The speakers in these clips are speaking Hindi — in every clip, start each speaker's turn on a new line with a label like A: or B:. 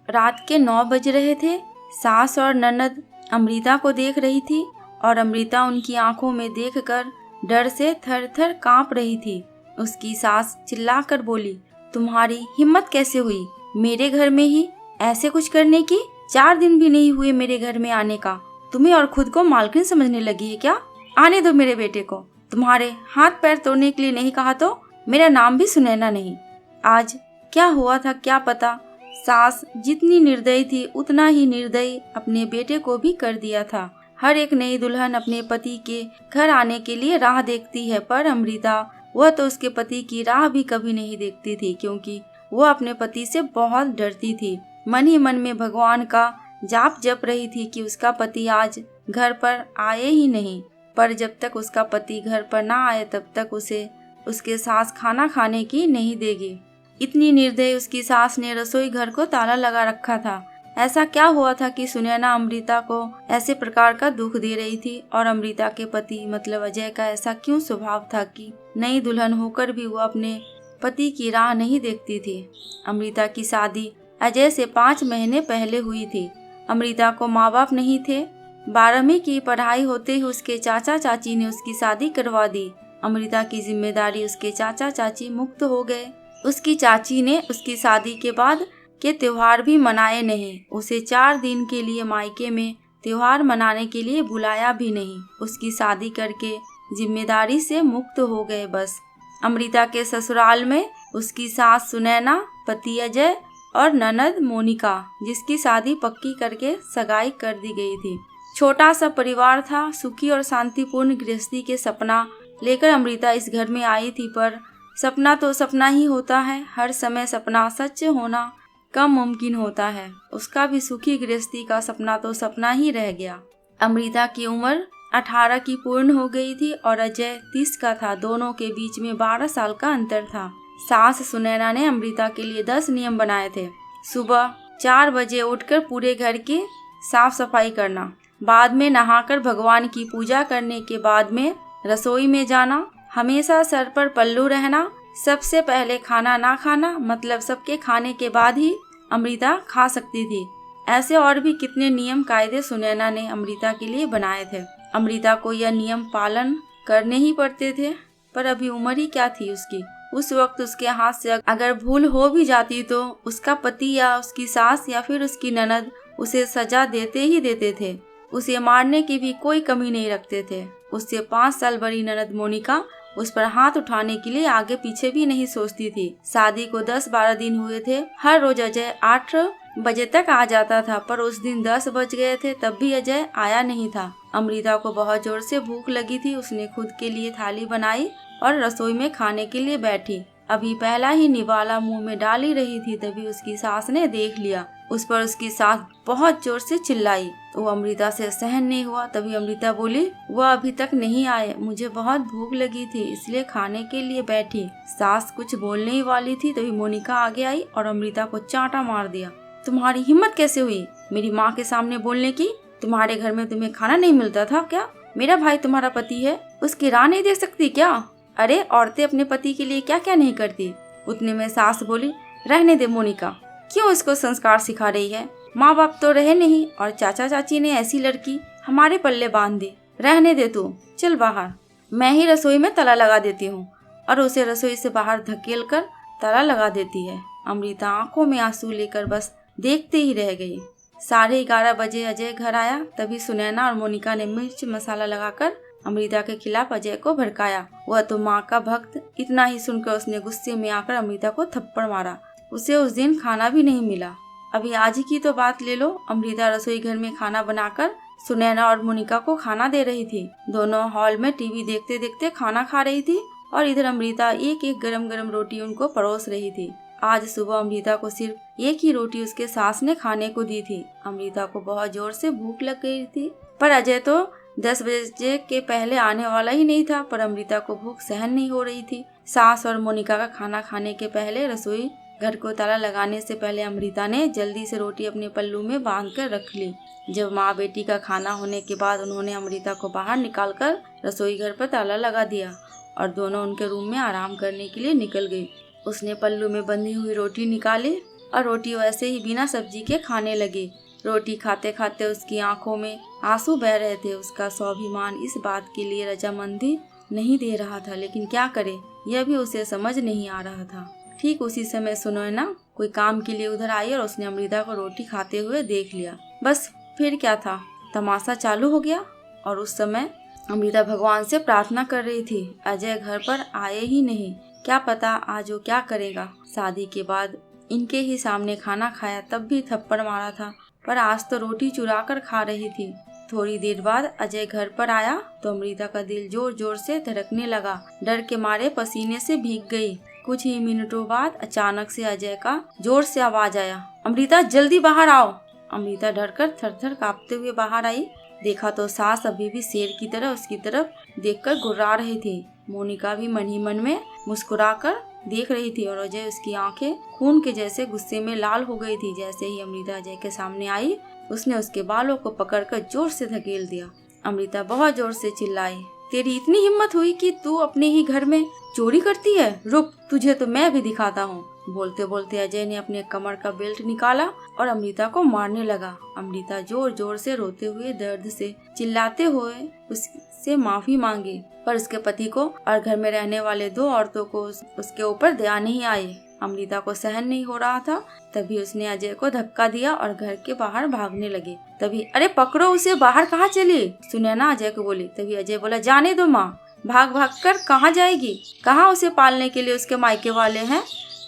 A: रात के 9 बज रहे थे। सास और ननद अमृता को देख रही थी और अमृता उनकी आंखों में देखकर डर से थर थर कांप रही थी। उसकी सास चिल्लाकर बोली, तुम्हारी हिम्मत कैसे हुई मेरे घर में ही ऐसे कुछ करने की? 4 दिन भी नहीं हुए मेरे घर में आने का, तुम्हें और खुद को मालकिन समझने लगी है क्या? आने दो मेरे बेटे को। तुम्हारे हाथ पैर तोड़ने के लिए नहीं कहा तो मेरा नाम भी सुनैना नहीं। आज क्या हुआ था क्या पता। सास जितनी निर्दयी थी उतना ही निर्दयी अपने बेटे को भी कर दिया था। हर एक नई दुल्हन अपने पति के घर आने के लिए राह देखती है, पर अमृता वह तो उसके पति की राह भी कभी नहीं देखती थी, क्योंकि वह अपने पति से बहुत डरती थी। मन ही मन में भगवान का जाप जप रही थी कि उसका पति आज घर पर आए ही नहीं। पर जब तक उसका पति घर पर ना आए तब तक उसे उसके सास खाना खाने की नहीं देगी। इतनी निर्दयी उसकी सास ने रसोई घर को ताला लगा रखा था। ऐसा क्या हुआ था कि सुनैना अमृता को ऐसे प्रकार का दुख दे रही थी, और अमृता के पति मतलब अजय का ऐसा क्यों स्वभाव था कि नई दुल्हन होकर भी वो अपने पति की राह नहीं देखती थी। अमृता की शादी अजय से 5 महीने पहले हुई थी। अमृता को माँ बाप नहीं थे। 12वीं की पढ़ाई होते ही उसके चाचा चाची ने उसकी शादी करवा दी। अमृता की जिम्मेदारी उसके चाचा चाची मुक्त हो गए। उसकी चाची ने उसकी शादी के बाद के त्योहार भी मनाए नहीं। उसे 4 दिन के लिए मायके में त्योहार मनाने के लिए बुलाया भी नहीं। उसकी शादी करके जिम्मेदारी से मुक्त हो गए बस। अमृता के ससुराल में उसकी सास सुनैना, पति अजय और ननद मोनिका, जिसकी शादी पक्की करके सगाई कर दी गई थी। छोटा सा परिवार था। सुखी और शांतिपूर्ण गृहस्थी के सपना लेकर अमृता इस घर में आई थी, पर सपना तो सपना ही होता है। हर समय सपना सच होना कम मुमकिन होता है। उसका भी सुखी गृहस्थी का सपना तो सपना ही रह गया। अमृता की उम्र 18 की पूर्ण हो गई थी और अजय 30 का था। दोनों के बीच में 12 साल का अंतर था। सास सुनैना ने अमृता के लिए 10 नियम बनाए थे। सुबह 4 बजे उठकर पूरे घर की साफ सफाई करना, बाद में नहाकर भगवान की पूजा करने के बाद में रसोई में जाना, हमेशा सर पर पल्लू रहना, सबसे पहले खाना ना खाना, मतलब सबके खाने के बाद ही अमृता खा सकती थी। ऐसे और भी कितने नियम कायदे सुनैना ने अमृता के लिए बनाए थे। अमृता को यह नियम पालन करने ही पड़ते थे, पर अभी उम्र ही क्या थी उसकी। उस वक्त उसके हाथ से अगर भूल हो भी जाती तो उसका पति या उसकी सास या फिर उसकी ननद उसे सजा देते ही देते थे। उसे मारने की भी कोई कमी नहीं रखते थे। उससे 5 साल बड़ी ननद मोनिका उस पर हाथ उठाने के लिए आगे पीछे भी नहीं सोचती थी। शादी को 10-12 दिन हुए थे। हर रोज अजय 8 बजे तक आ जाता था, पर उस दिन 10 बज गए थे तब भी अजय आया नहीं था। अमृता को बहुत जोर से भूख लगी थी। उसने खुद के लिए थाली बनाई और रसोई में खाने के लिए बैठी। अभी पहला ही निवाला मुंह में डाल ही रही थी, तभी उसकी सास ने देख लिया। उस पर उसकी सास बहुत जोर से चिल्लाई। वो अमृता से सहन नहीं हुआ। तभी अमृता बोली, वह अभी तक नहीं आए, मुझे बहुत भूख लगी थी इसलिए खाने के लिए बैठी। सास कुछ बोलने ही वाली थी, तभी मोनिका आगे आई और अमृता को चांटा मार दिया। तुम्हारी हिम्मत कैसे हुई मेरी माँ के सामने बोलने की? तुम्हारे घर में तुम्हें खाना नहीं मिलता था क्या? मेरा भाई तुम्हारा पति है, उसकी राह नहीं देख सकती क्या? अरे औरतें अपने पति के लिए क्या क्या नहीं करती। उतने में सास बोली, रहने दे मोनिका, क्यों इसको संस्कार सिखा रही है? माँ बाप तो रहे नहीं और चाचा चाची ने ऐसी लड़की हमारे पल्ले बांध दी। रहने दे तू, चल बाहर, मैं ही रसोई में ताला लगा देती हूँ। और उसे रसोई से बाहर धकेल कर ताला लगा देती है। अमृता आंखों में आंसू लेकर बस देखते ही रह गई। 11:30 बजे अजय घर आया। तभी सुनैना और मोनिका ने मिर्च मसाला लगाकर अमृता के खिलाफ अजय को भड़काया। वह तो माँ का भक्त। इतना ही सुनकर उसने गुस्से में आकर अमृता को थप्पड़ मारा। उसे उस दिन खाना भी नहीं मिला। अभी आज ही की तो बात ले लो। अमृता रसोई घर में खाना बनाकर सुनैना और मोनिका को खाना दे रही थी। दोनों हॉल में टीवी देखते देखते खाना खा रही थी और इधर अमृता एक एक गरम गरम रोटी उनको परोस रही थी। आज सुबह अमृता को सिर्फ एक ही रोटी उसके सास ने खाने को दी थी। अमृता को बहुत जोर से भूख लग गई थी, पर अजय तो 10 बजे के पहले आने वाला ही नहीं था। पर अमृता को भूख सहन नहीं हो रही थी। सास और मोनिका का खाना खाने के पहले रसोई घर को ताला लगाने से पहले अमृता ने जल्दी से रोटी अपने पल्लू में बांध कर रख ली। जब माँ बेटी का खाना होने के बाद उन्होंने अमृता को बाहर निकालकर रसोई घर पर ताला लगा दिया और दोनों उनके रूम में आराम करने के लिए निकल गई। उसने पल्लू में बंधी हुई रोटी निकाली और रोटी वैसे ही बिना सब्जी के खाने लगे। रोटी खाते खाते उसकी आंखों में आंसू बह रहे थे। उसका स्वाभिमान इस बात के लिए रजामंदी नहीं दे रहा था, लेकिन क्या करे, यह भी उसे समझ नहीं आ रहा था। ठीक उसी समय सुनैना कोई काम के लिए उधर आई और उसने अमृता को रोटी खाते हुए देख लिया। बस फिर क्या था, तमाशा चालू हो गया। और उस समय अमृता भगवान से प्रार्थना कर रही थी, अजय घर पर आए ही नहीं, क्या पता आज वो क्या करेगा। शादी के बाद इनके ही सामने खाना खाया, तब भी थप्पड़ मारा था, पर आज तो रोटी चुरा कर खा रही थी। थोड़ी देर बाद अजय घर पर आया तो अमृता का दिल जोर जोर से धड़कने लगा। डर के मारे पसीने से भीग गई। कुछ ही मिनटों बाद अचानक से अजय का जोर से आवाज आया, अमृता जल्दी बाहर आओ। अमृता डरकर थर-थर कांपते हुए बाहर आई। देखा तो सास अभी भी शेर की तरह उसकी तरफ देखकर गुर्रा रही थी। मोनिका भी मन ही मन में मुस्कुराकर देख रही थी और अजय उसकी आंखें खून के जैसे गुस्से में लाल हो गई थी। जैसे ही अमृता अजय के सामने आई, उसने उसके बालों को पकड़कर जोर से धकेल दिया। अमृता बहुत जोर से चिल्लाई, तेरी इतनी हिम्मत हुई कि तू अपने ही घर में चोरी करती है? रुक, तुझे तो मैं भी दिखाता हूँ। बोलते बोलते अजय ने अपने कमर का बेल्ट निकाला और अमृता को मारने लगा। अमृता जोर जोर से रोते हुए दर्द से चिल्लाते हुए उससे माफी मांगी, पर उसके पति को और घर में रहने वाले 2 औरतों को उसके ऊपर दया नहीं आई। अमृता को सहन नहीं हो रहा था। तभी उसने अजय को धक्का दिया और घर के बाहर भागने लगे। तभी अरे पकड़ो उसे, बाहर कहाँ चली? सुनैना अजय को बोली। तभी अजय बोला, जाने दो माँ, भाग भाग कर कहाँ जाएगी? कहाँ उसे पालने के लिए उसके मायके वाले हैं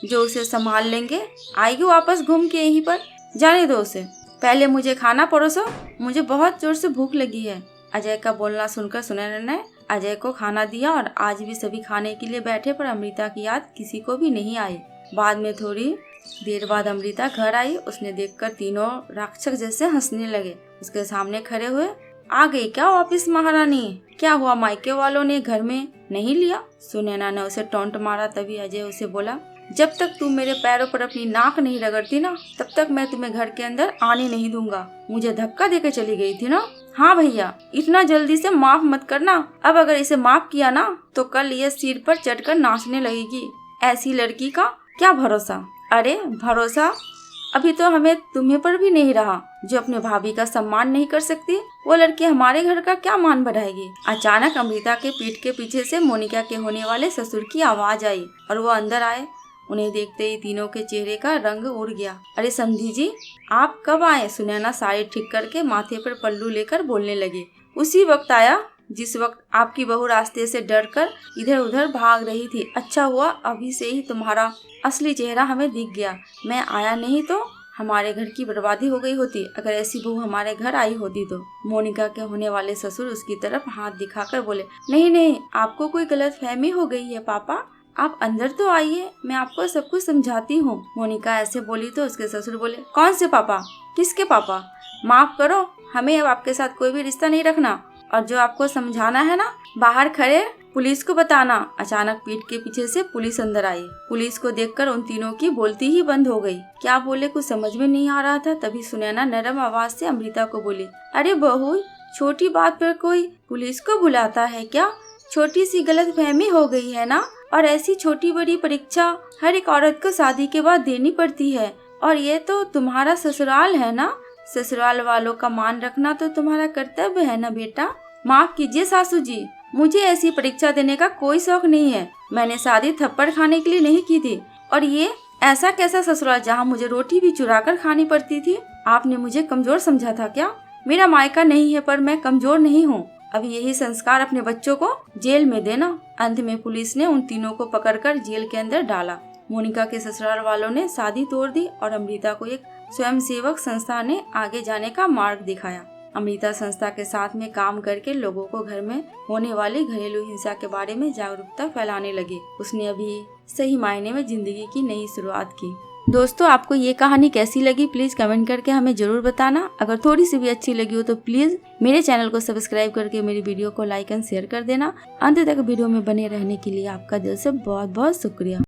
A: जो उसे संभाल लेंगे? आएगी वापस घूम के यहीं पर, जाने दो उसे। पहले मुझे खाना परोसो, मुझे बहुत जोर से भूख लगी है। अजय का बोलना सुनकर सुनैना ने अजय को खाना दिया और आज भी सभी खाने के लिए बैठे, पर अमृता की याद किसी को भी नहीं आई। बाद में थोड़ी देर बाद अमृता घर आई। उसने देखकर तीनों राक्षस जैसे हंसने लगे। उसके सामने खड़े हुए, आ गई क्या वापिस महारानी? क्या हुआ, मायके वालों ने घर में नहीं लिया? सुनैना ने उसे टोंट मारा। तभी अजय उसे बोला, जब तक तुम मेरे पैरों पर अपनी नाक नहीं रगड़ती ना, तब तक मैं तुम्हें घर के अंदर आने नहीं दूंगा। मुझे धक्का देकर चली गई थी ना? हाँ भैया, इतना जल्दी से माफ मत करना। अब अगर इसे माफ किया ना तो कल ये सिर पर चढ़कर नाचने लगेगी। ऐसी लड़की का क्या भरोसा? अरे भरोसा अभी तो हमें तुम्हें पर भी नहीं रहा। जो अपने भाभी का सम्मान नहीं कर सकती, वो लड़की हमारे घर का क्या मान बढ़ाएगी? अचानक अमृता के पीठ के पीछे से मोनिका के होने वाले ससुर की आवाज आई और वो अंदर आए। उन्हें देखते ही तीनों के चेहरे का रंग उड़ गया। अरे समधी जी, आप कब आए? सुनैना साड़ी ठीक करके माथे पर पल्लू लेकर बोलने लगी। उसी वक्त आया जिस वक्त आपकी बहू रास्ते से डरकर इधर उधर भाग रही थी। अच्छा हुआ अभी से ही तुम्हारा असली चेहरा हमें दिख गया। मैं आया नहीं तो हमारे घर की बर्बादी हो गई होती, अगर ऐसी बहू हमारे घर आई होती तो। मोनिका के होने वाले ससुर उसकी तरफ हाथ दिखाकर बोले, नहीं नहीं, आपको कोई गलतफहमी हो गई है पापा, आप अंदर तो आइए, मैं आपको सब कुछ समझाती हूँ। मोनिका ऐसे बोली तो उसके ससुर बोले, कौन से पापा? किसके पापा? माफ करो, हमें अब आपके साथ कोई भी रिश्ता नहीं रखना, और जो आपको समझाना है ना, बाहर खड़े पुलिस को बताना। अचानक पीठ के पीछे से पुलिस अंदर आई। पुलिस को देखकर उन तीनों की बोलती ही बंद हो गई। क्या बोले कुछ समझ में नहीं आ रहा था। तभी सुनैना नरम आवाज से अमृता को बोली, अरे बहू, छोटी बात पर कोई पुलिस को बुलाता है क्या? छोटी सी गलतफहमी हो गई है ना, और ऐसी छोटी बड़ी परीक्षा हर एक औरत को शादी के बाद देनी पड़ती है। और ये तो तुम्हारा ससुराल है ना, ससुराल वालों का मान रखना तो तुम्हारा कर्तव्य है ना बेटा। माफ कीजिए सासू जी, मुझे ऐसी परीक्षा देने का कोई शौक नहीं है। मैंने शादी थप्पड़ खाने के लिए नहीं की थी, और ये ऐसा कैसा ससुराल जहाँ मुझे रोटी भी चुरा कर खानी पड़ती थी? आपने मुझे कमजोर समझा था क्या? मेरा मायका नहीं है, पर मैं कमजोर नहीं हूँ। अब यही संस्कार अपने बच्चों को जेल में देना। अंत में पुलिस ने उन तीनों को पकड़कर जेल के अंदर डाला। मोनिका के ससुराल वालों ने शादी तोड़ दी और अमृता को एक स्वयंसेवक संस्था ने आगे जाने का मार्ग दिखाया। अमृता संस्था के साथ में काम करके लोगों को घर में होने वाली घरेलू हिंसा के बारे में जागरूकता फैलाने लगे। उसने अभी सही मायने में जिंदगी की नई शुरुआत की। दोस्तों, आपको ये कहानी कैसी लगी प्लीज कमेंट करके हमें जरूर बताना। अगर थोड़ी सी भी अच्छी लगी हो तो प्लीज मेरे चैनल को सब्सक्राइब करके मेरी वीडियो को लाइक एंड शेयर कर देना। अंत तक वीडियो में बने रहने के लिए आपका दिल से बहुत बहुत शुक्रिया।